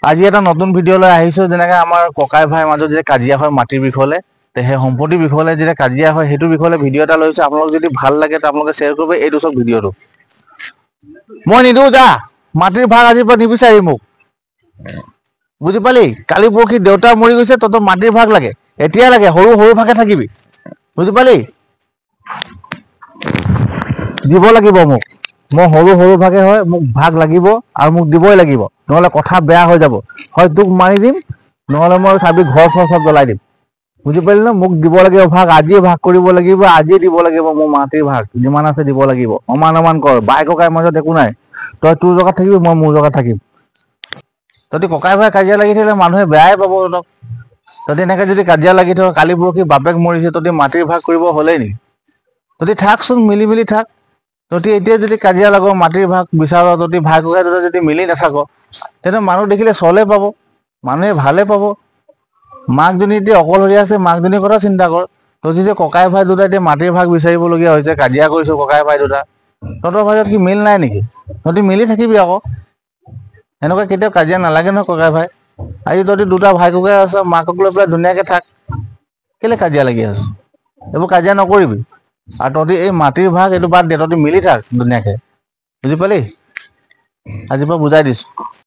আজি এটা নতুন ভিডিঅ' লৈ আহিছো যেনেকৈ আমাৰ ককাই ভাইৰ মাজত যে কাজিয়া হয় মাটিৰ বিষয়লৈ তে সেই সম্পত্তিৰ বিষয়লৈ যে কাজিয়া হয় সেইটো বিষয়লৈ ভিডিঅ' এটা লৈছো আপোনালোক যদি ভাল লাগে তো আপোনালোকে শ্বেয়াৰ কৰিব এইটো সব ভিডিঅ'টো মই নিদিওঁ যা মাটিৰ ভাগ আজিৰ পৰা নিবিচাৰি মোক বুজি পালি কালি পৰহি দেউতা মৰি গৈছে তত মাটিৰ ভাগ লাগে এতিয়া লাগে সৰু সৰু ভাগে থাকিবি বুজি পালি দিব লাগিব মোক মই সৰু সৰু ভাগে হয় মোক ভাগ লাগিব আৰু মোক দিবই লাগিব নহলে কথা বেয়া হৈ যাব হয় তোক মাৰি দিম নহলে মই চাবি ঘৰ চৰ সব জ্বলাই দিম বুজি পালি না মোক দিব লাগিব ভাগ আজিয়ে ভাগ কৰিব লাগিব আজিয়ে দিব লাগিব মোৰ মাটিৰ ভাগ যিমান আছে দিব লাগিব অমান কৰ বাই ককাই মাজত একো নাই তই তোৰ জেগাত থাকিবি মই মোৰ জেগাত থাকিম তহঁতি ককাই ভাই কাজিয়া লাগি থাকিলে মানুহে বেয়াই পাব তহঁতক তহঁতি এনেকৈ যদি কাজিয়া লাগি থাক কালি পৰহি বাপেক মৰিছে তহঁতি মাটিৰ ভাগ কৰিব হ'লেই নেকি তহঁতি থাকচোন মিলি মিলি থাক তহঁতি এতিয়া যদি কাজিয়া লাগ মাটিৰ ভাগ বিচাৰ তহঁতি ভাই ককাই দুটা যদি মিলি নাথাক তেন্তে মানুহ দেখিলে চলে পাব মানুহে ভালে পাব মাকজনী এতিয়া অকলশৰীয়া আছে মাকজনীৰ কথা চিন্তা কৰ তহঁতি যে ককাই ভাই দুটা এতিয়া মাটিৰ ভাগ বিচাৰিবলগীয়া হৈছে কাজিয়া কৰিছো ককাই ভাই দুটা তহঁতৰ মাজত কি মিল নাই নেকি তহঁতি মিলি থাকিবি আকৌ এনেকুৱা কেতিয়াও কাজিয়া নালাগে নহয় ককাই ভাই আজি তহঁতি দুটা ভাই ককাই আছ মাকক লৈ পেলাই ধুনীয়াকে থাক কেলে কাজিয়া লাগি আছ এইবোৰ কাজিয়া নকৰিবি আৰু তহঁতি এই মাটিৰ ভাগ এইটো বাদ দে তহঁতি মিলি থাক ধুনীয়াকে বুজি পালি আজিৰ পৰা বুজাই দিছো